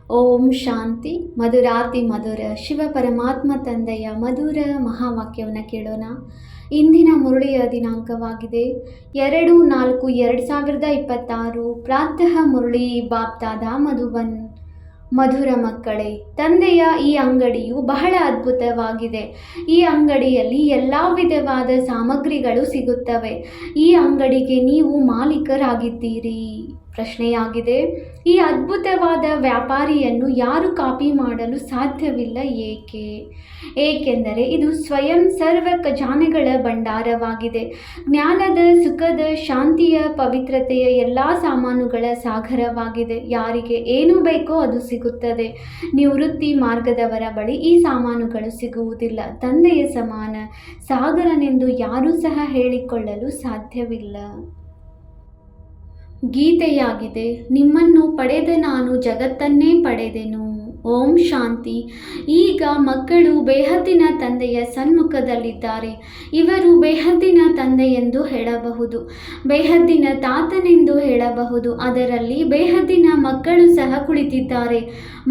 ಓಂ ಶಾಂತಿ. ಮಧುರಾತಿ ಮಧುರ ಶಿವ ಪರಮಾತ್ಮ ತಂದೆಯ ಮಧುರ ಮಹಾವಾಕ್ಯವನ್ನು ಕೇಳೋಣ. ಇಂದಿನ ಮುರಳಿಯ ದಿನಾಂಕವಾಗಿದೆ 2-4-2026. ಪ್ರಾತಃ ಮುರಳಿ ಬಾಪ್ತಾದ ಮಧುಬನ್. ಮಧುರ ಮಕ್ಕಳೇ, ತಂದೆಯ ಈ ಅಂಗಡಿಯು ಬಹಳ ಅದ್ಭುತವಾಗಿದೆ. ಈ ಅಂಗಡಿಯಲ್ಲಿ ಎಲ್ಲ ವಿಧವಾದ ಸಾಮಗ್ರಿಗಳು ಸಿಗುತ್ತವೆ. ಈ ಅಂಗಡಿಗೆ ನೀವು ಮಾಲೀಕರಾಗಿದ್ದೀರಿ. ಪ್ರಶ್ನೆಯಾಗಿದೆ, ಈ ಅದ್ಭುತವಾದ ವ್ಯಾಪಾರಿಯನ್ನು ಯಾರು ಕಾಪಿ ಮಾಡಲು ಸಾಧ್ಯವಿಲ್ಲ, ಏಕೆ? ಏಕೆಂದರೆ ಇದು ಸ್ವಯಂ ಸರ್ವ ಖಜಾನೆಗಳ ಭಂಡಾರವಾಗಿದೆ. ಜ್ಞಾನದ, ಸುಖದ, ಶಾಂತಿಯ, ಪವಿತ್ರತೆಯ ಎಲ್ಲ ಸಾಮಾನುಗಳ ಸಾಗರವಾಗಿದೆ. ಯಾರಿಗೆ ಏನು ಬೇಕೋ ಅದು ಸಿಗುತ್ತದೆ. ನಿವೃತ್ತಿ ಮಾರ್ಗದವರ ಬಳಿ ಈ ಸಾಮಾನುಗಳು ಸಿಗುವುದಿಲ್ಲ. ತಂದೆಯ ಸಮಾನ ಸಾಗರನೆಂದು ಯಾರೂ ಸಹ ಹೇಳಿಕೊಳ್ಳಲು ಸಾಧ್ಯವಿಲ್ಲ. ಗೀತೆಯಾಗಿದೆ, ನಿಮ್ಮನ್ನು ಪಡೆದ ನಾನು ಜಗತ್ತನ್ನೇ ಪಡೆದೆನು. ಓಂ ಶಾಂತಿ. ಈಗ ಮಕ್ಕಳು ಬೇಹದ್ದಿನ ತಂದೆಯ ಸನ್ಮುಖದಲ್ಲಿದ್ದಾರೆ. ಇವರು ಬೇಹದ್ದಿನ ತಂದೆ ಎಂದು ಹೇಳಬಹುದು, ಬೇಹದ್ದಿನ ತಾತನೆಂದು ಹೇಳಬಹುದು. ಅದರಲ್ಲಿ ಬೇಹದ್ದಿನ ಮಕ್ಕಳು ಸಹ ಕುಳಿತಿದ್ದಾರೆ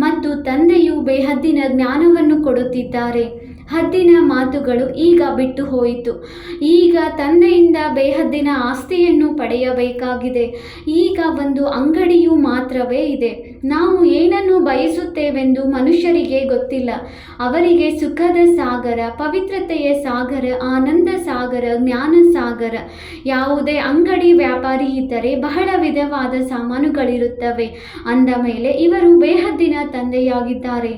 ಮತ್ತು ತಂದೆಯು ಬೇಹದ್ದಿನ ಜ್ಞಾನವನ್ನು ಕೊಡುತ್ತಿದ್ದಾರೆ. ಹದ್ದಿನ ಮಾತುಗಳು ಈಗ ಬಿಟ್ಟು ಹೋಯಿತು. ಈಗ ತಂದೆಯಿಂದ ಬೇಹದ್ದಿನ ಆಸ್ತಿಯನ್ನು ಪಡೆಯಬೇಕಾಗಿದೆ. ಈಗ ಒಂದು ಅಂಗಡಿಯು ಮಾತ್ರವೇ ಇದೆ. ನಾವು ಏನನ್ನು ಬಯಸುತ್ತೇವೆಂದು ಮನುಷ್ಯರಿಗೆ ಗೊತ್ತಿಲ್ಲ. ಅವರಿಗೆ ಸುಖದ ಸಾಗರ, ಪವಿತ್ರತೆಯ ಸಾಗರ, ಆನಂದ ಸಾಗರ, ಜ್ಞಾನ ಸಾಗರ. ಯಾವುದೇ ಅಂಗಡಿ ವ್ಯಾಪಾರಿ ಇದ್ದರೆ ಬಹಳ ವಿಧವಾದ ಸಾಮಾನುಗಳಿರುತ್ತವೆ. ಅಂದ ಮೇಲೆ ಇವರು ಬೇಹದ್ದಿನ ತಂದೆಯಾಗಿದ್ದಾರೆ.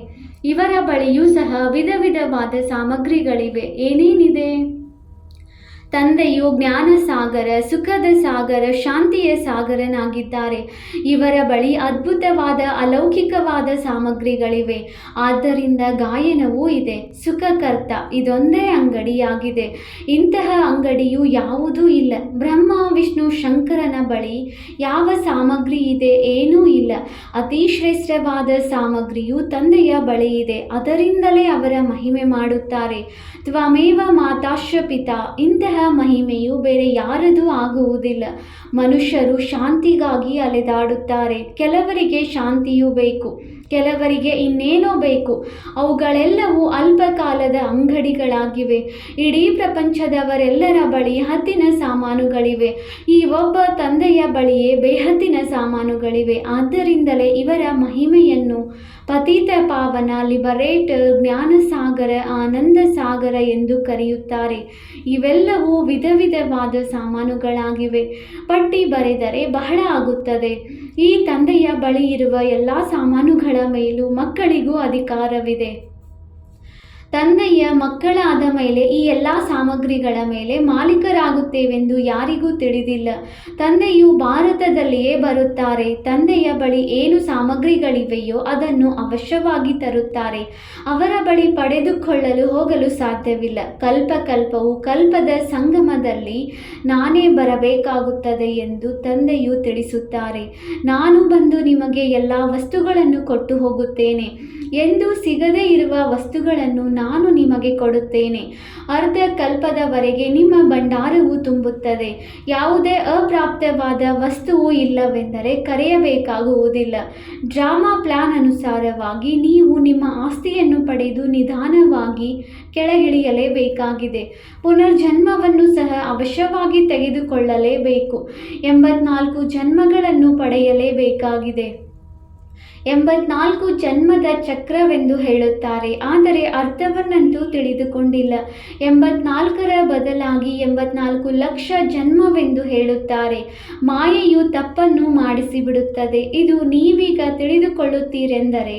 ಇವರ ಬಳಿಯೂ ಸಹ ವಿಧ ವಿಧವಾದ ಸಾಮಗ್ರಿಗಳಿವೆ. ಏನೇನಿದೆ? ತಂದೆಯು ಜ್ಞಾನ ಸಾಗರ, ಸುಖದ ಸಾಗರ, ಶಾಂತಿಯ ಸಾಗರನಾಗಿದ್ದಾರೆ. ಇವರ ಬಳಿ ಅದ್ಭುತವಾದ ಅಲೌಕಿಕವಾದ ಸಾಮಗ್ರಿಗಳಿವೆ. ಆದ್ದರಿಂದ ಗಾಯನವೂ ಇದೆ. ಸುಖಕರ್ತ ಇದೊಂದೇ ಅಂಗಡಿಯಾಗಿದೆ. ಇಂತಹ ಅಂಗಡಿಯು ಯಾವುದೂ ಇಲ್ಲ. ಬ್ರಹ್ಮ, ವಿಷ್ಣು, ಶಂಕರನ ಬಳಿ ಯಾವ ಸಾಮಗ್ರಿ ಇದೆ? ಏನೂ ಇಲ್ಲ. ಅತಿ ಶ್ರೇಷ್ಠವಾದ ಸಾಮಗ್ರಿಯು ತಂದೆಯ ಬಳಿ ಇದೆ. ಅದರಿಂದಲೇ ಅವರ ಮಹಿಮೆ ಮಾಡುತ್ತಾರೆ. ತ್ವಮೇವ ಮಾತಾಶ್ಚ ಪಿತಾ. ಇಂತಹ ಮಹಿಮೆಯು ಬೇರೆ ಯಾರದೂ ಆಗುವುದಿಲ್ಲ. ಮನುಷ್ಯರು ಶಾಂತಿಗಾಗಿ ಅಲೆದಾಡುತ್ತಾರೆ. ಕೆಲವರಿಗೆ ಶಾಂತಿಯೂ ಬೇಕು, ಕೆಲವರಿಗೆ ಇನ್ನೇನೋ ಬೇಕು. ಅವುಗಳೆಲ್ಲವೂ ಅಲ್ಪಕಾಲದ ಅಂಗಡಿಗಳಾಗಿವೆ. ಇಡೀ ಪ್ರಪಂಚದವರೆಲ್ಲರ ಬಳಿ ಹದ್ದಿನ ಸಾಮಾನುಗಳಿವೆ. ಈ ಒಬ್ಬ ತಂದೆಯ ಬಳಿಯೇ ಬೇಹದ್ದಿನ ಸಾಮಾನುಗಳಿವೆ. ಆದ್ದರಿಂದಲೇ ಇವರ ಮಹಿಮೆಯನ್ನು ಪತಿತ ಪಾವನ, ಲಿಬರೇಟರ್, ಜ್ಞಾನ ಸಾಗರ, ಆನಂದ ಸಾಗರ ಎಂದು ಕರೆಯುತ್ತಾರೆ. ಇವೆಲ್ಲವೂ ವಿಧ ವಿಧವಾದ ಸಾಮಾನುಗಳಾಗಿವೆ. ಪಟ್ಟಿ ಬರೆದರೆ ಬಹಳ ಆಗುತ್ತದೆ. ಈ ತಂದೆಯ ಬಳಿ ಇರುವ ಎಲ್ಲ ಸಾಮಾನುಗಳ ಮೇಲೂ ಮಕ್ಕಳಿಗೂ ಅಧಿಕಾರವಿದೆ. ತಂದೆಯ ಮಕ್ಕಳಾದ ಮೇಲೆ ಈ ಎಲ್ಲ ಸಾಮಗ್ರಿಗಳ ಮೇಲೆ ಮಾಲೀಕರಾಗುತ್ತೇವೆಂದು ಯಾರಿಗೂ ತಿಳಿದಿಲ್ಲ. ತಂದೆಯು ಭಾರತದಲ್ಲಿಯೇ ಬರುತ್ತಾರೆ. ತಂದೆಯ ಬಳಿ ಏನು ಸಾಮಗ್ರಿಗಳಿವೆಯೋ ಅದನ್ನು ಅವಶ್ಯವಾಗಿ ತರುತ್ತಾರೆ. ಅವರ ಬಳಿ ಪಡೆದುಕೊಳ್ಳಲು ಹೋಗಲು ಸಾಧ್ಯವಿಲ್ಲ. ಕಲ್ಪಕಲ್ಪವು ಕಲ್ಪದ ಸಂಗಮದಲ್ಲಿ ನಾನೇ ಬರಬೇಕಾಗುತ್ತದೆ ಎಂದು ತಂದೆಯು ತಿಳಿಸುತ್ತಾರೆ. ನಾನು ಬಂದು ನಿಮಗೆ ಎಲ್ಲ ವಸ್ತುಗಳನ್ನು ಕೊಟ್ಟು ಹೋಗುತ್ತೇನೆ. ಎಂದು ಸಿಗದೇ ಇರುವ ವಸ್ತುಗಳನ್ನು ನಾನು ನಿಮಗೆ ಕೊಡುತ್ತೇನೆ. ಅರ್ಧ ಕಲ್ಪದವರೆಗೆ ನಿಮ್ಮ ಭಂಡಾರವು ತುಂಬುತ್ತದೆ. ಯಾವುದೇ ಅಪ್ರಾಪ್ತವಾದ ವಸ್ತುವು ಇಲ್ಲವೆಂದರೆ ಕರೆಯಬೇಕಾಗುವುದಿಲ್ಲ. ಡ್ರಾಮಾ ಪ್ಲಾನ್ ಅನುಸಾರವಾಗಿ ನೀವು ನಿಮ್ಮ ಆಸ್ತಿಯನ್ನು ಪಡೆದು ನಿಧಾನವಾಗಿ ಕೆಳಗಿಳಿಯಲೇಬೇಕಾಗಿದೆ. ಪುನರ್ಜನ್ಮವನ್ನು ಸಹ ಅವಶ್ಯವಾಗಿ ತೆಗೆದುಕೊಳ್ಳಲೇಬೇಕು. 84 ಜನ್ಮಗಳನ್ನು ಪಡೆಯಲೇಬೇಕಾಗಿದೆ. 84 ಜನ್ಮದ ಚಕ್ರವೆಂದು ಹೇಳುತ್ತಾರೆ, ಆದರೆ ಅರ್ಥವನ್ನಂತೂ ತಿಳಿದುಕೊಂಡಿಲ್ಲ. 84ರ ಬದಲಾಗಿ 84 ಲಕ್ಷ ಜನ್ಮವೆಂದು ಹೇಳುತ್ತಾರೆ. ಮಾಯೆಯು ತಪ್ಪನ್ನು ಮಾಡಿಸಿಬಿಡುತ್ತದೆ. ಇದು ನೀವೀಗ ತಿಳಿದುಕೊಳ್ಳುತ್ತೀರೆಂದರೆ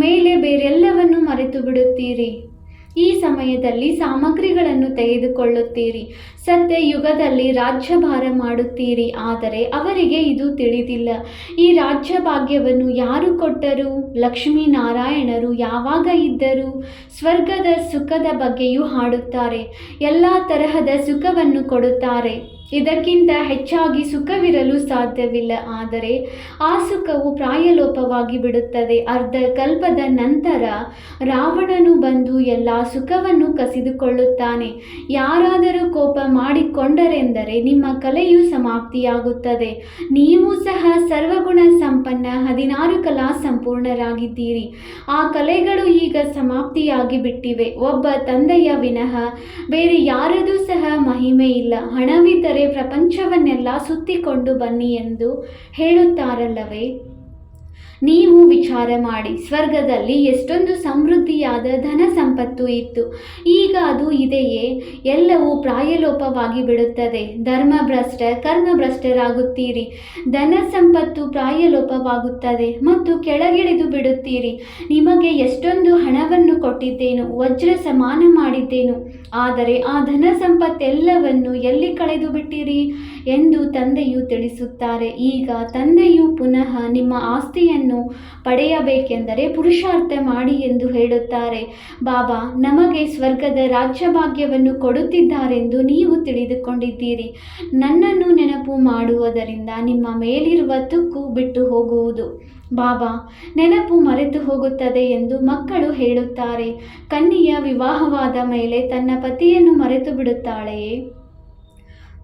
ಮೇಲೆ ಬೇರೆಲ್ಲವನ್ನು ಮರೆತು ಬಿಡುತ್ತೀರಿ. ಈ ಸಮಯದಲ್ಲಿ ಸಾಮಗ್ರಿಗಳನ್ನು ತೆಗೆದುಕೊಳ್ಳುತ್ತೀರಿ. ಸತ್ಯ ಯುಗದಲ್ಲಿ ರಾಜ್ಯಭಾರ ಮಾಡುತ್ತೀರಿ. ಆದರೆ ಅವರಿಗೆ ಇದು ತಿಳಿದಿಲ್ಲ. ಈ ರಾಜ್ಯ ಭಾಗ್ಯವನ್ನು ಯಾರು ಕೊಟ್ಟರು? ಲಕ್ಷ್ಮೀನಾರಾಯಣರು ಯಾವಾಗ ಇದ್ದರು? ಸ್ವರ್ಗದ ಸುಖದ ಬಗ್ಗೆಯೂ ಹಾಡುತ್ತಾರೆ. ಎಲ್ಲ ತರಹದ ಸುಖವನ್ನು ಕೊಡುತ್ತಾರೆ. ಇದಕ್ಕಿಂತ ಹೆಚ್ಚಾಗಿ ಸುಖವಿರಲು ಸಾಧ್ಯವಿಲ್ಲ. ಆದರೆ ಆ ಸುಖವು ಪ್ರಾಯಲೋಪವಾಗಿ ಬಿಡುತ್ತದೆ. ಅರ್ಧ ಕಲ್ಪದ ನಂತರ ರಾವಣನು ಬಂದು ಎಲ್ಲ ಸುಖವನ್ನು ಕಸಿದುಕೊಳ್ಳುತ್ತಾನೆ. ಯಾರಾದರೂ ಕೋಪ ಮಾಡಿಕೊಂಡರೆಂದರೆ ನಿಮ್ಮ ಕಲೆಯು ಸಮಾಪ್ತಿಯಾಗುತ್ತದೆ. ನೀವು ಸಹ ಸರ್ವಗುಣ ಸಂಪನ್ನ 16 ಕಲಾ ಸಂಪೂರ್ಣರಾಗಿದ್ದೀರಿ. ಆ ಕಲೆಗಳು ಈಗ ಸಮಾಪ್ತಿಯಾಗಿ ಬಿಟ್ಟಿವೆ. ಒಬ್ಬ ತಂದೆಯ ವಿನಃ ಬೇರೆ ಯಾರದೂ ಸಹ ಮಹಿಮೆ ಇಲ್ಲ. ಹಣವಿದ್ದರೆ ಪ್ರಪಂಚವನ್ನೆಲ್ಲ ಸುತ್ತಿಕೊಂಡು ಬನ್ನಿ ಎಂದು ಹೇಳುತ್ತಾರಲ್ಲವೇ? ನೀವು ವಿಚಾರ ಮಾಡಿ, ಸ್ವರ್ಗದಲ್ಲಿ ಎಷ್ಟೊಂದು ಸಮೃದ್ಧಿಯಾದ ಧನ ಸಂಪತ್ತು ಇತ್ತು. ಈಗ ಅದು ಇದೆಯೇ? ಎಲ್ಲವೂ ಪ್ರಾಯಲೋಪವಾಗಿ ಬಿಡುತ್ತದೆ. ಧರ್ಮಭ್ರಷ್ಟ, ಕರ್ಮಭ್ರಷ್ಟರಾಗುತ್ತೀರಿ. ಧನ ಸಂಪತ್ತು ಪ್ರಾಯಲೋಪವಾಗುತ್ತದೆ ಮತ್ತು ಕೆಳಗಿಳಿದು ಬಿಡುತ್ತೀರಿ. ನಿಮಗೆ ಎಷ್ಟೊಂದು ಹಣವನ್ನು ಕೊಟ್ಟಿದ್ದೇನು, ವಜ್ರ ಸಮಾನ ಮಾಡಿದ್ದೇನು, ಆದರೆ ಆ ಧನ ಸಂಪತ್ತೆಲ್ಲವನ್ನು ಎಲ್ಲಿ ಕಳೆದು ಬಿಟ್ಟಿರಿ ಎಂದು ತಂದೆಯು ತಿಳಿಸುತ್ತಾರೆ. ಈಗ ತಂದೆಯು ಪುನಃ ನಿಮ್ಮ ಆಸ್ತಿಯನ್ನು ಪಡೆಯಬೇಕೆಂದರೆ ಪುರುಷಾರ್ಥ ಮಾಡಿ ಎಂದು ಹೇಳುತ್ತಾರೆ. ಬಾಬಾ ನಮಗೆ ಸ್ವರ್ಗದ ರಾಜ್ಯಭಾಗ್ಯವನ್ನು ಕೊಡುತ್ತಿದ್ದಾರೆಂದು ನೀವು ತಿಳಿದುಕೊಂಡಿದ್ದೀರಿ. ನನ್ನನ್ನು ನೆನಪು ಮಾಡುವುದರಿಂದ ನಿಮ್ಮ ಮೇಲಿರುವ ತುಕ್ಕು ಬಿಟ್ಟು ಹೋಗುವುದು. ಬಾಬಾ ನೆನಪು ಮರೆತು ಹೋಗುತ್ತದೆ ಎಂದು ಮಕ್ಕಳು ಹೇಳುತ್ತಾರೆ. ಕನ್ಯೆಯ ವಿವಾಹವಾದ ಮೇಲೆ ತನ್ನ ಪತಿಯನ್ನು ಮರೆತು ಬಿಡುತ್ತಾಳೆಯೇ?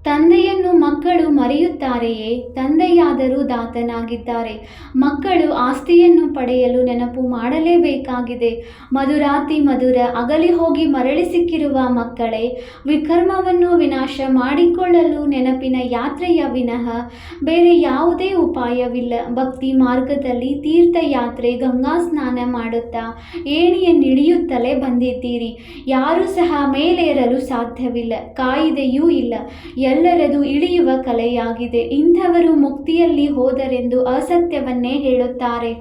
ತಂದೆಯನ್ನು ಮಕ್ಕಳು ಮರೆಯುತ್ತಾರೆಯೇ? ತಂದೆಯಾದರೂ ದಾತನಾಗಿದ್ದಾರೆ. ಮಕ್ಕಳು ಆಸ್ತಿಯನ್ನು ಪಡೆಯಲು ನೆನಪು ಮಾಡಲೇಬೇಕಾಗಿದೆ. ಮಧುರಾತಿ ಮಧುರ ಅಗಲಿ ಹೋಗಿ ಮರಳಿ ಸಿಕ್ಕಿರುವ ಮಕ್ಕಳೇ, ವಿಕರ್ಮವನ್ನು ವಿನಾಶ ಮಾಡಿಕೊಳ್ಳಲು ನೆನಪಿನ ಯಾತ್ರೆಯ ವಿನಃ ಬೇರೆ ಯಾವುದೇ ಉಪಾಯವಿಲ್ಲ. ಭಕ್ತಿ ಮಾರ್ಗದಲ್ಲಿ ತೀರ್ಥಯಾತ್ರೆ, ಗಂಗಾ ಸ್ನಾನ ಮಾಡುತ್ತಾ ಏಣಿಯನ್ನಿಳಿಯುತ್ತಲೇ ಬಂದಿದ್ದೀರಿ. ಯಾರೂ ಸಹ ಮೇಲೇರಲು ಸಾಧ್ಯವಿಲ್ಲ. ಕಾಯಿದೆಯೂ ಇಲ್ಲ. ಎಲ್ಲರದು ಇಳಿಯುವ ಕಲೆಯಾಗಿದೆ. ಇಂಥವರು ಮುಕ್ತಿಯಲ್ಲಿ ಹೋದರೆಂದು ಅಸತ್ಯವನ್ನೇ ಹೇಳುತ್ತಾರೆ.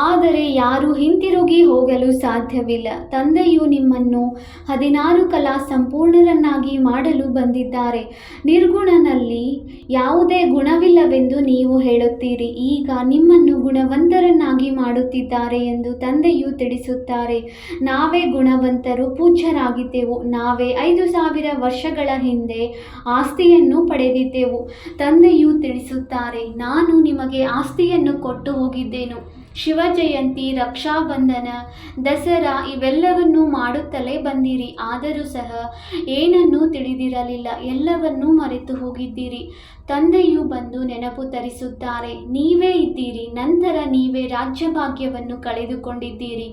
ಆದರೆ ಯಾರೂ ಹಿಂತಿರುಗಿ ಹೋಗಲು ಸಾಧ್ಯವಿಲ್ಲ. ತಂದೆಯು ನಿಮ್ಮನ್ನು 16 ಕಲಾ ಸಂಪೂರ್ಣರನ್ನಾಗಿ ಮಾಡಲು ಬಂದಿದ್ದಾರೆ. ನಿರ್ಗುಣನಲ್ಲಿ ಯಾವುದೇ ಗುಣವಿಲ್ಲವೆಂದು ನೀವು ಹೇಳುತ್ತೀರಿ. ಈಗ ನಿಮ್ಮನ್ನು ಗುಣವಂತರನ್ನಾಗಿ ಮಾಡುತ್ತಿದ್ದಾರೆ ಎಂದು ತಂದೆಯು ತಿಳಿಸುತ್ತಾರೆ. ನಾವೇ ಗುಣವಂತರು, ಪೂಜ್ಯರಾಗಿದ್ದೆವು. ನಾವೇ 5000 ವರ್ಷಗಳ ಹಿಂದೆ ಆಸ್ತಿಯನ್ನು ಪಡೆದಿದ್ದೆವು. ತಂದೆಯು ತಿಳಿಸುತ್ತಾರೆ, ನಾನು ನಿಮಗೆ ಆಸ್ತಿಯನ್ನು ಕೊಟ್ಟು ಹೋಗಿದ್ದೇನು. ಶಿವ ಜಯಂತಿ, ರಕ್ಷಾಬಂಧನ, ದಸರಾ ಇವೆಲ್ಲವನ್ನೂ ಮಾಡುತ್ತಲೇ ಬಂದಿರಿ. ಆದರೂ ಸಹ ಏನನ್ನೂ ತಿಳಿದಿರಲಿಲ್ಲ. ಎಲ್ಲವನ್ನೂ ಮರೆತು ಹೋಗಿದ್ದೀರಿ. ತಂದೆಯು ಬಂದು ನೆನಪು ತರಿಸುತ್ತಾರೆ. ನೀವೇ ಇದ್ದೀರಿ. ನಂತರ ನೀವೇ ರಾಜ್ಯಭಾಗ್ಯವನ್ನು ಕಳೆದುಕೊಂಡಿದ್ದೀರಿ.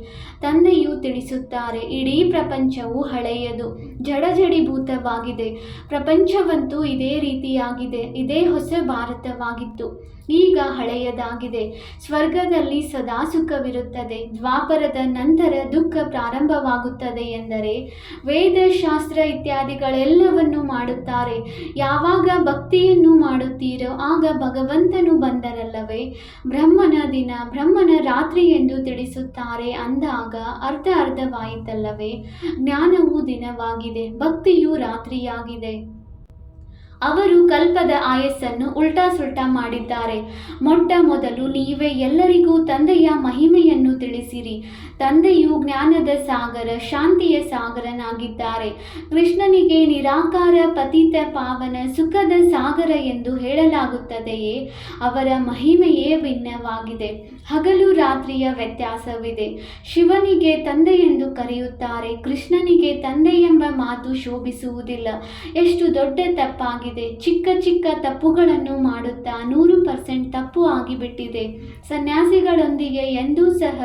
ತಂದೆಯು ತಿಳಿಸುತ್ತಾರೆ, ಇಡೀ ಪ್ರಪಂಚವು ಹಳೆಯದು, ಜಡಜಡೀಭೂತವಾಗಿದೆ. ಪ್ರಪಂಚವಂತೂ ಇದೇ ರೀತಿಯಾಗಿದೆ. ಇದೇ ಹೊಸ ಭಾರತವಾಗಿತ್ತು, ಈಗ ಹಳೆಯದಾಗಿದೆ. ಸ್ವರ್ಗದಲ್ಲಿ ಸದಾ ಸುಖವಿರುತ್ತದೆ. ದ್ವಾಪರದ ನಂತರ ದುಃಖ ಪ್ರಾರಂಭವಾಗುತ್ತದೆ ಎಂದರೆ ವೇದಶಾಸ್ತ್ರ ಇತ್ಯಾದಿಗಳೆಲ್ಲವನ್ನು ಮಾಡುತ್ತಾರೆ. ಯಾವಾಗ ಭಕ್ತಿಯನ್ನು ಮಾಡುತ್ತೀರೋ ಆಗ ಭಗವಂತನು ಬಂದರಲ್ಲವೇ? ಬ್ರಹ್ಮನ ದಿನ, ಬ್ರಹ್ಮನ ರಾತ್ರಿ ಎಂದು ತಿಳಿಸುತ್ತಾರೆ ಅಂದಾಗ ಅರ್ಥವಾಯಿತಲ್ಲವೇ? ಜ್ಞಾನವು ದಿನವಾಗಿದೆ, ಭಕ್ತಿಯು ರಾತ್ರಿಯಾಗಿದೆ. ಅವರು ಕಲ್ಪದ ಆಯಸ್ಸನ್ನು ಉಲ್ಟಾ ಸುಲ್ಟಾ ಮಾಡಿದ್ದಾರೆ. ಮೊಟ್ಟ ಮೊದಲು ನೀವೇ ಎಲ್ಲರಿಗೂ ತಂದೆಯ ಮಹಿಮೆಯನ್ನು ತಿಳಿಸಿರಿ. ತಂದೆಯು ಜ್ಞಾನದ ಸಾಗರ, ಶಾಂತಿಯ ಸಾಗರನಾಗಿದ್ದಾರೆ. ಕೃಷ್ಣನಿಗೆ ನಿರಾಕಾರ, ಪತಿತ ಪಾವನ, ಸುಖದ ಸಾಗರ ಎಂದು ಹೇಳಲಾಗುತ್ತದೆಯೇ? ಅವರ ಮಹಿಮೆಯೇ ಭಿನ್ನವಾಗಿದೆ. ಹಗಲು ರಾತ್ರಿಯ ವ್ಯತ್ಯಾಸವಿದೆ. ಶಿವನಿಗೆ ತಂದೆ ಎಂದು ಕರೆಯುತ್ತಾರೆ. ಕೃಷ್ಣನಿಗೆ ತಂದೆ ಎಂಬ ಮಾತು ಶೋಭಿಸುವುದಿಲ್ಲ. ಎಷ್ಟು ದೊಡ್ಡ ತಪ್ಪಾಗಿದೆ. ಚಿಕ್ಕ ಚಿಕ್ಕ ತಪ್ಪುಗಳನ್ನು ಮಾಡುತ್ತಾ 100% ತಪ್ಪು ಆಗಿಬಿಟ್ಟಿದೆ. ಸನ್ಯಾಸಿಗಳೊಂದಿಗೆ ಎಂದೂ ಸಹ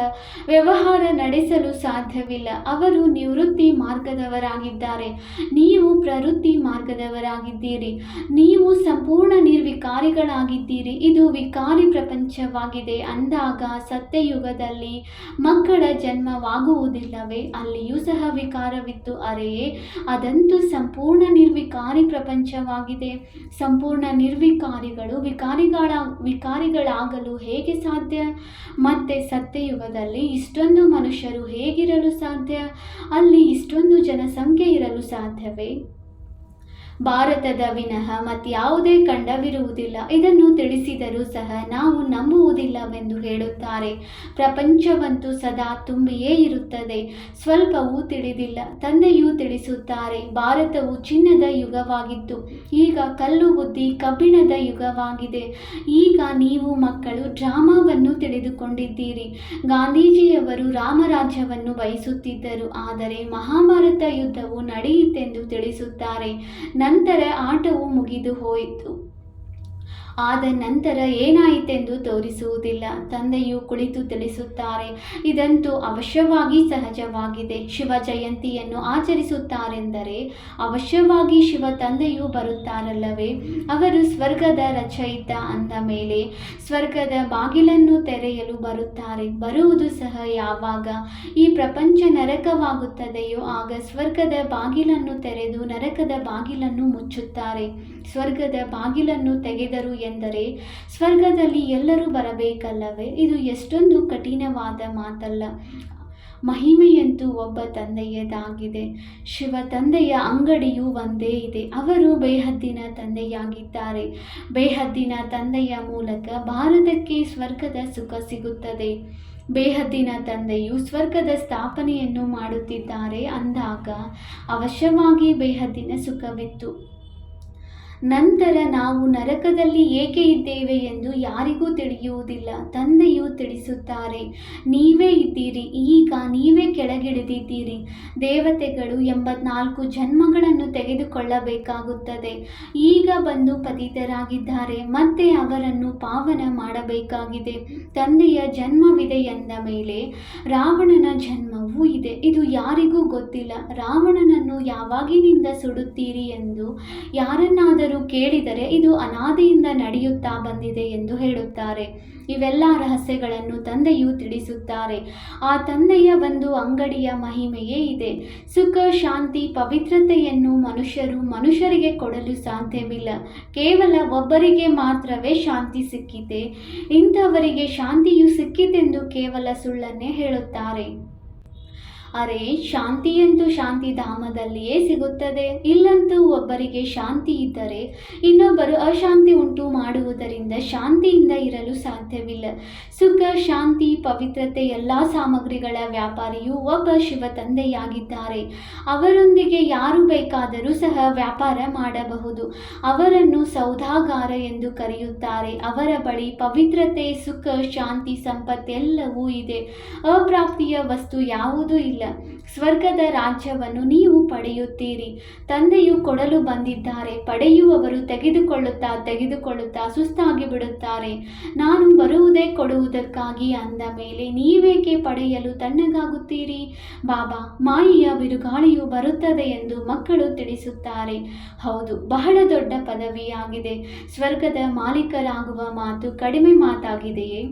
ವ್ಯವಹಾರ ನಡೆಸಲು ಸಾಧ್ಯವಿಲ್ಲ. ಅವರು ನಿವೃತ್ತಿ ಮಾರ್ಗದವರಾಗಿದ್ದಾರೆ. ನೀವು ಪ್ರವೃತ್ತಿ ಮಾರ್ಗದವರಾಗಿದ್ದೀರಿ. ನೀವು ಸಂಪೂರ್ಣ ನಿರ್ವಿಕಾರಿಗಳಾಗಿದ್ದೀರಿ. ಇದು ವಿಕಾರಿ ಪ್ರಪಂಚವಾಗಿದೆ ಅಂದಾಗ ಸತ್ಯಯುಗದಲ್ಲಿ ಮಕ್ಕಳ ಜನ್ಮವಾಗುವುದಿಲ್ಲವೇ? ಅಲ್ಲಿಯೂ ಸಹ ವಿಕಾರವಿತ್ತು. ಅರೆಯೇ, ಅದಂತೂ ಸಂಪೂರ್ಣ ನಿರ್ವಿಕಾರಿ ಪ್ರಪಂಚವಾಗಿದೆ. ಸಂಪೂರ್ಣ ನಿರ್ವಿಕಾರಿಗಳು ವಿಕಾರಿಗಳಾಗಲು ಹೇಗೆ ಸಾಧ್ಯ? ಮತ್ತೆ ಸತ್ಯಯುಗದಲ್ಲಿ ಇಷ್ಟೊಂದು ಮನುಷ್ಯರು ಹೇಗಿರಲು ಸಾಧ್ಯ? ಅಲ್ಲಿ ಇಷ್ಟೊಂದು ಜನಸಂಖ್ಯೆ ಇರಲು ಸಾಧ್ಯವೇ? ಭಾರತದ ವಿನಃ ಮತ್ಯಾವುದೇ ಖಂಡವಿರುವುದಿಲ್ಲ. ಇದನ್ನು ತಿಳಿಸಿದರೂ ಸಹ ನಾವು ನಂಬುವುದಿಲ್ಲವೆಂದು ಹೇಳುತ್ತಾರೆ. ಪ್ರಪಂಚವಂತೂ ಸದಾ ತುಂಬಿಯೇ ಇರುತ್ತದೆ. ಸ್ವಲ್ಪವೂ ತಿಳಿದಿಲ್ಲ. ತಂದೆಯು ತಿಳಿಸುತ್ತಾರೆ, ಭಾರತವು ಚಿನ್ನದ ಯುಗವಾಗಿತ್ತು, ಈಗ ಕಲ್ಲು ಬುದ್ಧಿ ಕಬ್ಬಿಣದ ಯುಗವಾಗಿದೆ. ಈಗ ನೀವು ಮಕ್ಕಳು ಡ್ರಾಮಾವನ್ನು ತಿಳಿದುಕೊಂಡಿದ್ದೀರಿ. ಗಾಂಧೀಜಿಯವರು ರಾಮರಾಜ್ಯವನ್ನು ಬಯಸುತ್ತಿದ್ದರು, ಆದರೆ ಮಹಾಭಾರತ ಯುದ್ಧವು ನಡೆಯಿತೆಂದು ತಿಳಿಸುತ್ತಾರೆ. ನಂತರ ಆಟವು ಮುಗಿದು ಹೋಯಿತು. ಆದ ನಂತರ ಏನಾಯಿತೆಂದು ತೋರಿಸುವುದಿಲ್ಲ. ತಂದೆಯು ಕುಳಿತು ತಿಳಿಸುತ್ತಾರೆ, ಇದಂತೂ ಅವಶ್ಯವಾಗಿ ಸಹಜವಾಗಿದೆ. ಶಿವ ಜಯಂತಿಯನ್ನು ಆಚರಿಸುತ್ತಾರೆಂದರೆ ಅವಶ್ಯವಾಗಿ ಶಿವ ತಂದೆಯು ಬರುತ್ತಾರಲ್ಲವೇ. ಅವರು ಸ್ವರ್ಗದ ರಚಯಿತ ಅಂದ ಮೇಲೆ ಸ್ವರ್ಗದ ಬಾಗಿಲನ್ನು ತೆರೆಯಲು ಬರುತ್ತಾರೆ. ಬರುವುದು ಸಹ ಯಾವಾಗ ಈ ಪ್ರಪಂಚ ನರಕವಾಗುತ್ತದೆಯೋ ಆಗ ಸ್ವರ್ಗದ ಬಾಗಿಲನ್ನು ತೆರೆದು ನರಕದ ಬಾಗಿಲನ್ನು ಮುಚ್ಚುತ್ತಾರೆ. ಸ್ವರ್ಗದ ಬಾಗಿಲನ್ನು ತೆಗೆದರು ಎಂದರೆ ಸ್ವರ್ಗದಲ್ಲಿ ಎಲ್ಲರೂ ಬರಬೇಕಲ್ಲವೇ. ಇದು ಎಷ್ಟೊಂದು ಕಠಿಣವಾದ ಮಾತಲ್ಲ. ಮಹಿಮೆಯಂತೂ ಒಬ್ಬ ತಂದೆಯದಾಗಿದೆ. ಶಿವ ತಂದೆಯ ಅಂಗಡಿಯೂ ಒಂದೇ ಇದೆ. ಅವರು ಬೇಹದ್ದಿನ ತಂದೆಯಾಗಿದ್ದಾರೆ. ಬೇಹದ್ದಿನ ತಂದೆಯ ಮೂಲಕ ಭಾರತಕ್ಕೆ ಸ್ವರ್ಗದ ಸುಖ ಸಿಗುತ್ತದೆ. ಬೇಹದ್ದಿನ ತಂದೆಯು ಸ್ವರ್ಗದ ಸ್ಥಾಪನೆಯನ್ನು ಮಾಡುತ್ತಿದ್ದಾರೆ ಅಂದಾಗ ಅವಶ್ಯವಾಗಿ ಬೇಹದ್ದಿನ ಸುಖವಿತ್ತು. ನಂತರ ನಾವು ನರಕದಲ್ಲಿ ಏಕೆ ಇದ್ದೇವೆ ಎಂದು ಯಾರಿಗೂ ತಿಳಿಯುವುದಿಲ್ಲ. ತಂದೆಯು ತಿಳಿಸುತ್ತಾರೆ, ನೀವೇ ಇದ್ದೀರಿ, ಈಗ ನೀವೇ ಕೆಳಗಿಳಿದಿದ್ದೀರಿ. ದೇವತೆಗಳು 84 ಜನ್ಮಗಳನ್ನು ತೆಗೆದುಕೊಳ್ಳಬೇಕಾಗುತ್ತದೆ. ಈಗ ಬಂದು ಪತಿತರಾಗಿದ್ದಾರೆ, ಮತ್ತೆ ಅವರನ್ನು ಪಾವನ ಮಾಡಬೇಕಾಗಿದೆ. ತಂದೆಯ ಜನ್ಮವಿದೆ ಎಂದ ಮೇಲೆ ರಾವಣನ ಜನ್ಮವೂ ಇದೆ. ಇದು ಯಾರಿಗೂ ಗೊತ್ತಿಲ್ಲ. ರಾವಣನನ್ನು ಯಾವಾಗಿನಿಂದ ಸುಡುತ್ತೀರಿ ಎಂದು ಯಾರನ್ನಾದರೂ ಕೇಳಿದರೆ ಇದು ಅನಾದಿಯಿಂದ ನಡೆಯುತ್ತಾ ಬಂದಿದೆ ಎಂದು ಹೇಳುತ್ತಾರೆ. ಇವೆಲ್ಲ ರಹಸ್ಯಗಳನ್ನು ತಂದೆಯು ತಿಳಿಸುತ್ತಾರೆ. ಆ ತಂದೆಯ ಒಂದು ಅಂಗಡಿಯ ಮಹಿಮೆಯೇ ಇದೆ. ಸುಖ, ಶಾಂತಿ, ಪವಿತ್ರತೆಯನ್ನು ಮನುಷ್ಯರಿಗೆ ಕೊಡಲು ಸಾಧ್ಯವಿಲ್ಲ. ಕೇವಲ ಒಬ್ಬರಿಗೆ ಮಾತ್ರವೇ ಶಾಂತಿ ಸಿಕ್ಕಿದೆ. ಇಂಥವರಿಗೆ ಶಾಂತಿಯು ಸಿಕ್ಕಿತೆಂದು ಕೇವಲ ಸುಳ್ಳನ್ನೇ ಹೇಳುತ್ತಾರೆ. ಅರೆ, ಶಾಂತಿಯಂತೂ ಶಾಂತಿಧಾಮದಲ್ಲಿಯೇ ಸಿಗುತ್ತದೆ. ಇಲ್ಲಂತೂ ಒಬ್ಬರಿಗೆ ಶಾಂತಿ ಇದ್ದರೆ ಇನ್ನೊಬ್ಬರು ಅಶಾಂತಿ ಉಂಟು ಮಾಡುವುದರಿಂದ ಶಾಂತಿಯಿಂದ ಇರಲು ಸಾಧ್ಯವಿಲ್ಲ. ಸುಖ, ಶಾಂತಿ, ಪವಿತ್ರತೆ ಎಲ್ಲ ಸಾಮಗ್ರಿಗಳ ವ್ಯಾಪಾರಿಯೂ ಒಬ್ಬ ಶಿವ ತಂದೆಯಾಗಿದ್ದಾರೆ. ಅವರೊಂದಿಗೆ ಯಾರು ಬೇಕಾದರೂ ಸಹ ವ್ಯಾಪಾರ ಮಾಡಬಹುದು. ಅವರನ್ನು ಸೌದಾಗಾರ ಎಂದು ಕರೆಯುತ್ತಾರೆ. ಅವರ ಬಳಿ ಪವಿತ್ರತೆ, ಸುಖ, ಶಾಂತಿ, ಸಂಪತ್ತೆಲ್ಲವೂ ಇದೆ. ಅಪ್ರಾಪ್ತಿಯ ವಸ್ತು ಯಾವುದೂ ಇಲ್ಲ. ಸ್ವರ್ಗದ ರಾಜ್ಯವನ್ನು ನೀವು ಪಡೆಯುತ್ತೀರಿ. ತಂದೆಯು ಕೊಡಲು ಬಂದಿದ್ದಾರೆ. ಪಡೆಯುವವರು ತೆಗೆದುಕೊಳ್ಳುತ್ತಾ ಸುಸ್ತಾಗಿ ಬಿಡುತ್ತಾರೆ. ನಾನು ಬರುವುದೇ ಕೊಡುವುದಕ್ಕಾಗಿ ಅಂದ ಮೇಲೆ ನೀವೇಕೆ ಪಡೆಯಲು ತಣ್ಣಗಾಗುತ್ತೀರಿ? ಬಾಬಾ, ಮಾಯೆಯ ಬಿರುಗಾಳಿಯು ಬರುತ್ತದೆ ಎಂದು ಮಕ್ಕಳು ತಿಳಿಸುತ್ತಾರೆ. ಹೌದು, ಬಹಳ ದೊಡ್ಡ ಪದವಿಯಾಗಿದೆ. ಸ್ವರ್ಗದ ಮಾಲೀಕರಾಗುವ ಮಾತು ಕಡಿಮೆ ಮಾತಾಗಿದೆಯೇ?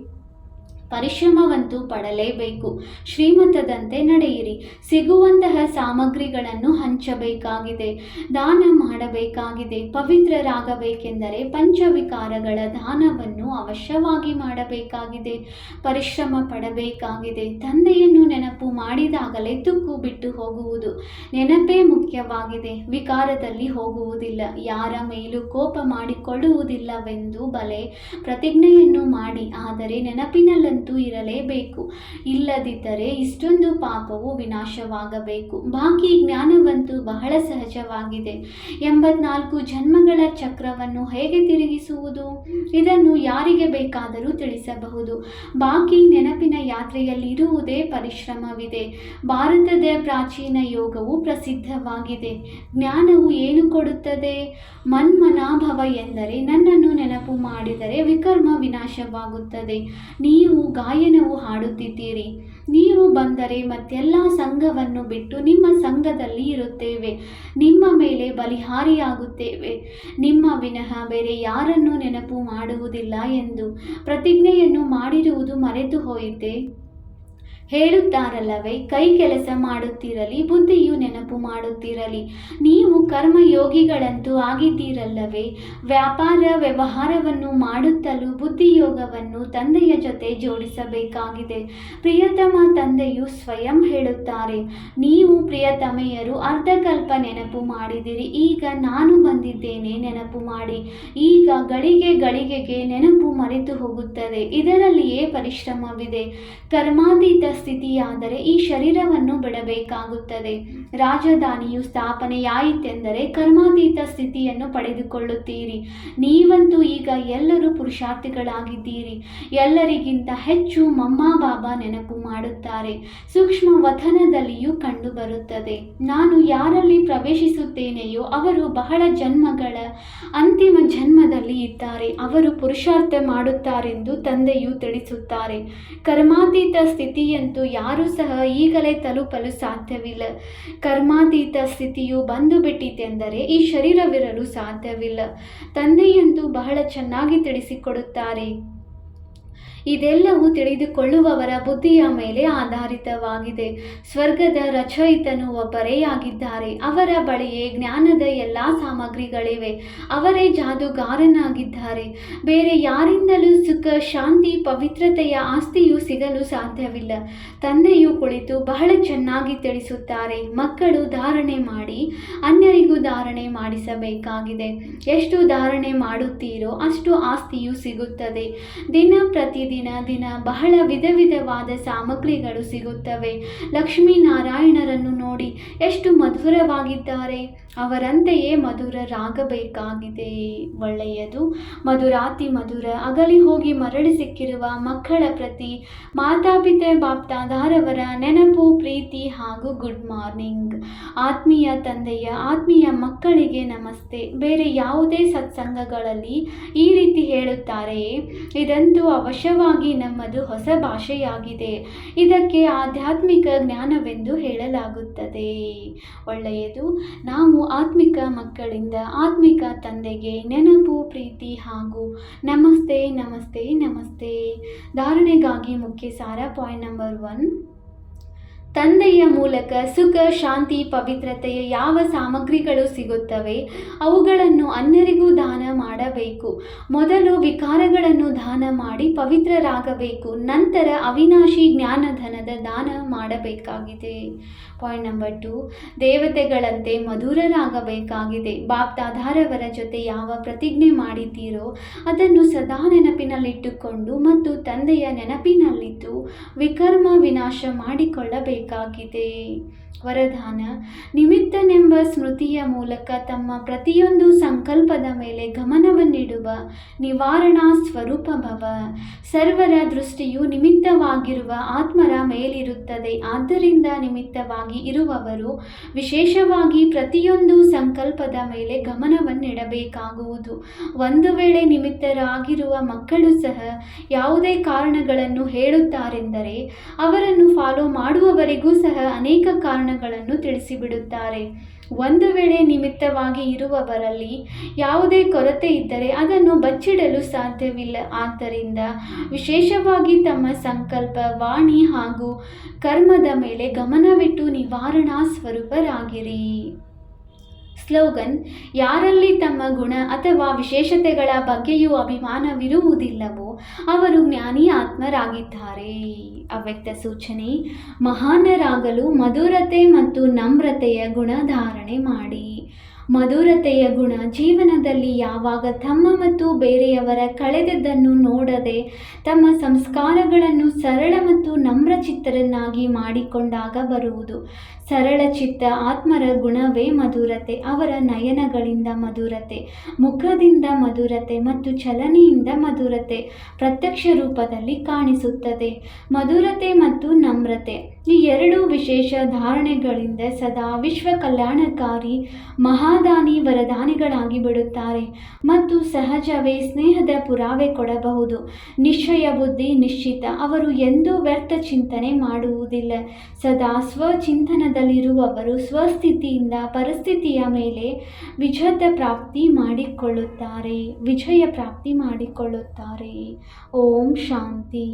ಪರಿಶ್ರಮವಂತೂ ಪಡಲೇಬೇಕು. ಶ್ರೀಮತದಂತೆ ನಡೆಯಿರಿ. ಸಿಗುವಂತಹ ಸಾಮಗ್ರಿಗಳನ್ನು ಹಂಚಬೇಕಾಗಿದೆ. ದಾನ ಮಾಡಬೇಕಾಗಿದೆ. ಪವಿತ್ರರಾಗಬೇಕೆಂದರೆ ಪಂಚವಿಕಾರಗಳ ದಾನವನ್ನು ಅವಶ್ಯವಾಗಿ ಮಾಡಬೇಕಾಗಿದೆ. ಪರಿಶ್ರಮ ಪಡಬೇಕಾಗಿದೆ. ತಂದೆಯನ್ನು ನೆನಪು ಮಾಡಿದಾಗಲೇ ತುಕ್ಕು ಬಿಟ್ಟು ಹೋಗುವುದು. ನೆನಪೇ ಮುಖ್ಯವಾಗಿದೆ. ವಿಕಾರದಲ್ಲಿ ಹೋಗುವುದಿಲ್ಲ. ಯಾರ ಮೇಲೂ ಕೋಪ ಮಾಡಿಕೊಳ್ಳುವುದಿಲ್ಲವೆಂದು ಬಲೆ ಪ್ರತಿಜ್ಞೆಯನ್ನು ಮಾಡಿ. ಆದರೆ ನೆನಪಿನಲ್ಲಂತೂ ಇರಲೇಬೇಕು. ಇಲ್ಲದಿದ್ದರೆ ಇಷ್ಟೊಂದು ಪಾಪವು ವಿನಾಶವಾಗಬೇಕು. ಬಾಕಿ ಜ್ಞಾನವಂತೂ ಬಹಳ ಸಹಜವಾಗಿದೆ. 84 ಜನ್ಮಗಳ ಚಕ್ರವನ್ನು ಹೇಗೆ ತಿರುಗಿಸುವುದು? ಇದನ್ನು ಯಾರಿಗೆ ಬೇಕಾದರೂ ತಿಳಿಸಬಹುದು. ಬಾಕಿ ನೆನಪಿನ ಯಾತ್ರೆಯಲ್ಲಿ ಇರುವುದೇ ಪರಿಶ್ರಮವಿದೆ. ಭಾರತದ ಪ್ರಾಚೀನ ಯೋಗವು ಪ್ರಸಿದ್ಧವಾಗಿದೆ. ಜ್ಞಾನವು ಏನು ಕೊಡುತ್ತದೆ? ಮನ್ಮನಾಭವ ಎಂದರೆ ನನ್ನನ್ನು ನೆನಪು ಮಾಡಿದರೆ ವಿಕರ್ಮ ವಿನಾಶವಾಗುತ್ತದೆ. ನೀವು ಗಾಯನವು ಹಾಡುತ್ತಿದ್ದೀರಿ. ನೀವು ಬಂದರೆ ಮತ್ತೆಲ್ಲ ಸಂಘವನ್ನು ಬಿಟ್ಟು ನಿಮ್ಮ ಸಂಘದಲ್ಲಿ ಇರುತ್ತೇವೆ. ನಿಮ್ಮ ಮೇಲೆ ಬಲಿಹಾರಿಯಾಗುತ್ತೇವೆ. ನಿಮ್ಮ ವಿನಃ ಬೇರೆ ಯಾರನ್ನೂ ನೆನಪು ಮಾಡುವುದಿಲ್ಲ ಎಂದು ಪ್ರತಿಜ್ಞೆಯನ್ನು ಮಾಡಿರುವುದು ಮರೆತು ಹೋಯಿತೆ? ಹೇಳುತ್ತಾರಲ್ಲವೇ, ಕೈ ಕೆಲಸ ಮಾಡುತ್ತಿರಲಿ, ಬುದ್ಧಿಯು ನೆನಪು ಮಾಡುತ್ತಿರಲಿ. ನೀವು ಕರ್ಮಯೋಗಿಗಳಂತೂ ಆಗಿದ್ದೀರಲ್ಲವೇ. ವ್ಯಾಪಾರ ವ್ಯವಹಾರವನ್ನು ಮಾಡುತ್ತಲೂ ಬುದ್ಧಿಯೋಗವನ್ನು ತಂದೆಯ ಜೊತೆ ಜೋಡಿಸಬೇಕಾಗಿದೆ. ಪ್ರಿಯತಮ ತಂದೆಯು ಸ್ವಯಂ ಹೇಳುತ್ತಾರೆ, ನೀವು ಪ್ರಿಯತಮೆಯರು ಅರ್ಧಕಲ್ಪ ನೆನಪು ಮಾಡಿದಿರಿ, ಈಗ ನಾನು ಬಂದಿದ್ದೇನೆ ನೆನಪು ಮಾಡಿ. ಈಗ ಗಳಿಗೆಗೆ ನೆನಪು ಮರೆತು ಹೋಗುತ್ತದೆ. ಇದರಲ್ಲಿಯೇ ಪರಿಶ್ರಮವಿದೆ. ಕರ್ಮಾತೀತ ಸ್ಥಿತಿಯಾದರೆ ಈ ಶರೀರವನ್ನು ಬಿಡಬೇಕಾಗುತ್ತದೆ. ರಾಜಧಾನಿಯು ಸ್ಥಾಪನೆಯಾಯಿತೆಂದರೆ ಕರ್ಮಾತೀತ ಸ್ಥಿತಿಯನ್ನು ಪಡೆದುಕೊಳ್ಳುತ್ತೀರಿ. ನೀವಂತೂ ಈಗ ಎಲ್ಲರೂ ಪುರುಷಾರ್ಥಿಗಳಾಗಿದ್ದೀರಿ. ಎಲ್ಲರಿಗಿಂತ ಹೆಚ್ಚು ಮಮ್ಮಾ ಬಾಬಾ ನೆನಪು ಮಾಡುತ್ತಾರೆ. ಸೂಕ್ಷ್ಮ ವತನದಲ್ಲಿಯೂ ಕಂಡು ಬರುತ್ತದೆ. ನಾನು ಯಾರಲ್ಲಿ ಪ್ರವೇಶಿಸುತ್ತೇನೆಯೋ ಅವರು ಬಹಳ ಜನ್ಮಗಳ ಅಂತಿಮ ಜನ್ಮದಲ್ಲಿ ಇದ್ದಾರೆ. ಅವರು ಪುರುಷಾರ್ಥ ಮಾಡುತ್ತಾರೆಂದು ತಂದೆಯು ತಿಳಿಸುತ್ತಾರೆ. ಕರ್ಮಾತೀತ ಸ್ಥಿತಿಯಂತೂ ಯಾರೂ ಸಹ ಈಗಲೇ ತಲುಪಲು ಸಾಧ್ಯವಿಲ್ಲ. ಕರ್ಮಾತೀತ ಸ್ಥಿತಿಯು ಬಂದು ಬಿಟ್ಟಿತೆಂದರೆ ಈ ಶರೀರವಿರಲು ಸಾಧ್ಯವಿಲ್ಲ. ತಂದೆಯಂತೂ ಬಹಳ ಚೆನ್ನಾಗಿ ತಿಳಿಸಿಕೊಡುತ್ತಾರೆ. ಇದೆಲ್ಲವೂ ತಿಳಿದುಕೊಳ್ಳುವವರ ಬುದ್ಧಿಯ ಮೇಲೆ ಆಧಾರಿತವಾಗಿದೆ. ಸ್ವರ್ಗದ ರಚಯಿತನು ಒಬ್ಬರೇ ಆಗಿದ್ದಾರೆ. ಅವರ ಬಳಿಯೇ ಜ್ಞಾನದ ಎಲ್ಲ ಸಾಮಗ್ರಿಗಳಿವೆ. ಅವರೇ ಜಾದೂಗಾರನಾಗಿದ್ದಾರೆ. ಬೇರೆ ಯಾರಿಂದಲೂ ಸುಖ, ಶಾಂತಿ, ಪವಿತ್ರತೆಯ ಆಸ್ತಿಯು ಸಿಗಲು ಸಾಧ್ಯವಿಲ್ಲ. ತಂದೆಯು ಕುಳಿತು ಬಹಳ ಚೆನ್ನಾಗಿ ತಿಳಿಸುತ್ತಾರೆ. ಮಕ್ಕಳು ಧಾರಣೆ ಮಾಡಿ ಅನ್ಯರಿಗೂ ಧಾರಣೆ ಮಾಡಿಸಬೇಕಾಗಿದೆ. ಎಷ್ಟು ಧಾರಣೆ ಮಾಡುತ್ತೀರೋ ಅಷ್ಟು ಆಸ್ತಿಯು ಸಿಗುತ್ತದೆ. ದಿನ ಬಹಳ ವಿಧವಾದ ಸಾಮಗ್ರಿಗಳು ಸಿಗುತ್ತವೆ. ಲಕ್ಷ್ಮೀನಾರಾಯಣರನ್ನು ನೋಡಿ ಎಷ್ಟು ಮಧುರವಾಗಿದ್ದಾರೆ. ಅವರಂತೆಯೇ ಮಧುರರಾಗಬೇಕಾಗಿದೆ. ಒಳ್ಳೆಯದು. ಮಧುರಾತಿ ಮಧುರ ಅಗಲಿ ಹೋಗಿ ಮರಳಿ ಸಿಕ್ಕಿರುವ ಮಕ್ಕಳ ಪ್ರತಿ ಮಾತಾಪಿತೆ ಬಾಪ್ದಾದಾರವರ ನೆನಪು, ಪ್ರೀತಿ ಹಾಗೂ ಗುಡ್ ಮಾರ್ನಿಂಗ್. ಆತ್ಮೀಯ ತಂದೆಯ ಆತ್ಮೀಯ ಮಕ್ಕಳಿಗೆ ನಮಸ್ತೆ. ಬೇರೆ ಯಾವುದೇ ಸತ್ಸಂಗಗಳಲ್ಲಿ ಈ ರೀತಿ ಹೇಳುತ್ತಾರೆಯೇ? ಇದಂತೂ ಅವಶ್ಯವಾಗಿ ನಮ್ಮದು ಹೊಸ ಭಾಷೆಯಾಗಿದೆ. ಇದಕ್ಕೆ ಆಧ್ಯಾತ್ಮಿಕ ಜ್ಞಾನವೆಂದು ಹೇಳಲಾಗುತ್ತದೆ. ಒಳ್ಳೆಯದು. ನಾವು ಆತ್ಮಿಕ ಮಕ್ಕಳಿಂದ ಆತ್ಮಿಕ ತಂದೆಗೆ ನೆನಪು, ಪ್ರೀತಿ ಹಾಗೂ ನಮಸ್ತೆ ನಮಸ್ತೆ ನಮಸ್ತೆ. ಧಾರಣೆಗಾಗಿ ಮುಖ್ಯ ಸಾರ. Point number 1. ತಂದೆಯ ಮೂಲಕ ಸುಖ, ಶಾಂತಿ, ಪವಿತ್ರತೆಯ ಯಾವ ಸಾಮಗ್ರಿಗಳು ಸಿಗುತ್ತವೆ ಅವುಗಳನ್ನು ಅನ್ಯರಿಗೂ ದಾನ ಮಾಡಬೇಕು. ಮೊದಲು ವಿಕಾರಗಳನ್ನು ದಾನ ಮಾಡಿ ಪವಿತ್ರರಾಗಬೇಕು. ನಂತರ ಅವಿನಾಶಿ ಜ್ಞಾನಧನದ ದಾನ ಮಾಡಬೇಕಾಗಿದೆ. Point number 2. ದೇವತೆಗಳಂತೆ ಮಧುರರಾಗಬೇಕಾಗಿದೆ. ಬಾಪ್ದಾದಾರವರ ಜೊತೆ ಯಾವ ಪ್ರತಿಜ್ಞೆ ಮಾಡಿದ್ದೀರೋ ಅದನ್ನು ಸದಾ ನೆನಪಿನಲ್ಲಿಟ್ಟುಕೊಂಡು ಮತ್ತು ತಂದೆಯ ನೆನಪಿನಲ್ಲಿದ್ದು ವಿಕರ್ಮ ವಿನಾಶ ಮಾಡಿಕೊಳ್ಳಬೇಕಾಗಿದೆ. ವರದಾನ: ನಿಮಿತ್ತನೆಂಬ ಸ್ಮೃತಿಯ ಮೂಲಕ ತಮ್ಮ ಪ್ರತಿಯೊಂದು ಸಂಕಲ್ಪದ ಮೇಲೆ ಗಮನವನ್ನಿಡುವ ನಿವಾರಣಾ ಸ್ವರೂಪ ಭವ. ಸರ್ವರ ದೃಷ್ಟಿಯು ನಿಮಿತ್ತವಾಗಿರುವ ಆತ್ಮರ ಮೇಲಿರುತ್ತದೆ. ಆದ್ದರಿಂದ ನಿಮಿತ್ತವಾಗಿ ಇರುವವರು ವಿಶೇಷವಾಗಿ ಪ್ರತಿಯೊಂದು ಸಂಕಲ್ಪದ ಮೇಲೆ ಗಮನವನ್ನಿಡಬೇಕಾಗುವುದು. ಒಂದು ವೇಳೆ ನಿಮಿತ್ತರಾಗಿರುವ ಮಕ್ಕಳು ಸಹ ಯಾವುದೇ ಕಾರಣಗಳನ್ನು ಹೇಳುತ್ತಾರೆಂದರೆ ಅವರನ್ನು ಫಾಲೋ ಮಾಡುವವರಿಗೂ ಸಹ ಅನೇಕ ಕಾರಣಗಳನ್ನು ತಿಳಿಸಿಬಿಡುತ್ತಾರೆ. ಒಂದು ವೇಳೆ ನಿಮಿತ್ತವಾಗಿ ಇರುವವರಲ್ಲಿ ಯಾವುದೇ ಕೊರತೆ ಇದ್ದರೆ ಅದನ್ನು ಬಚ್ಚಿಡಲು ಸಾಧ್ಯವಿಲ್ಲ. ಆದ್ದರಿಂದ ವಿಶೇಷವಾಗಿ ತಮ್ಮ ಸಂಕಲ್ಪ, ವಾಣಿ ಹಾಗೂ ಕರ್ಮದ ಮೇಲೆ ಗಮನವಿಟ್ಟು ನಿವಾರಣಾ ಸ್ವರೂಪರಾಗಿರಿ. ಸ್ಲೋಗನ್: ಯಾರಲ್ಲಿ ತಮ್ಮ ಗುಣ ಅಥವಾ ವಿಶೇಷತೆಗಳ ಬಗ್ಗೆಯೂ ಅಭಿಮಾನವಿರುವುದಿಲ್ಲವೋ ಅವರು ಜ್ಞಾನಿ ಆತ್ಮರಾಗಿದ್ದಾರೆ. ಅವ್ಯಕ್ತ ಸೂಚನೆ: ಮಹಾನರಾಗಲು ಮಧುರತೆ ಮತ್ತು ನಮ್ರತೆಯ ಗುಣ ಧಾರಣೆ ಮಾಡಿ. ಮಧುರತೆಯ ಗುಣ ಜೀವನದಲ್ಲಿ ಯಾವಾಗ ತಮ್ಮ ಮತ್ತು ಬೇರೆಯವರ ಕಳೆದದ್ದನ್ನು ನೋಡದೆ ತಮ್ಮ ಸಂಸ್ಕಾರಗಳನ್ನು ಸರಳ ಮತ್ತು ನಮ್ರಚಿತ್ತರನ್ನಾಗಿ ಮಾಡಿಕೊಂಡಾಗ ಬರುವುದು. ಸರಳ ಚಿತ್ತ ಆತ್ಮರ ಗುಣವೇ ಮಧುರತೆ. ಅವರ ನಯನಗಳಿಂದ ಮಧುರತೆ, ಮುಖದಿಂದ ಮಧುರತೆ ಮತ್ತು ಚಲನೆಯಿಂದ ಮಧುರತೆ ಪ್ರತ್ಯಕ್ಷ ರೂಪದಲ್ಲಿ ಕಾಣಿಸುತ್ತದೆ. ಮಧುರತೆ ಮತ್ತು ನಮ್ರತೆ ಈ ಎರಡೂ ವಿಶೇಷ ಧಾರಣೆಗಳಿಂದ ಸದಾ ವಿಶ್ವ ಕಲ್ಯಾಣಕಾರಿ ಮಹಾದಾನಿ ವರದಾನಿಗಳಾಗಿ ಬಿಡುತ್ತಾರೆ ಮತ್ತು ಸಹಜವೇ ಸ್ನೇಹದ ಪುರಾವೆ ಕೊಡಬಹುದು. ನಿಶ್ಚಯ ಬುದ್ಧಿ ನಿಶ್ಚಿತ. ಅವರು ಎಂದೂ ವ್ಯರ್ಥ ಚಿಂತನೆ ಮಾಡುವುದಿಲ್ಲ. ಸದಾ ಸ್ವಚಿಂತನದಲ್ಲಿರುವವರು ಸ್ವಸ್ಥಿತಿಯಿಂದ ಪರಿಸ್ಥಿತಿಯ ಮೇಲೆ ವಿಜಯ ಪ್ರಾಪ್ತಿ ಮಾಡಿಕೊಳ್ಳುತ್ತಾರೆ. ಓಂ ಶಾಂತಿ.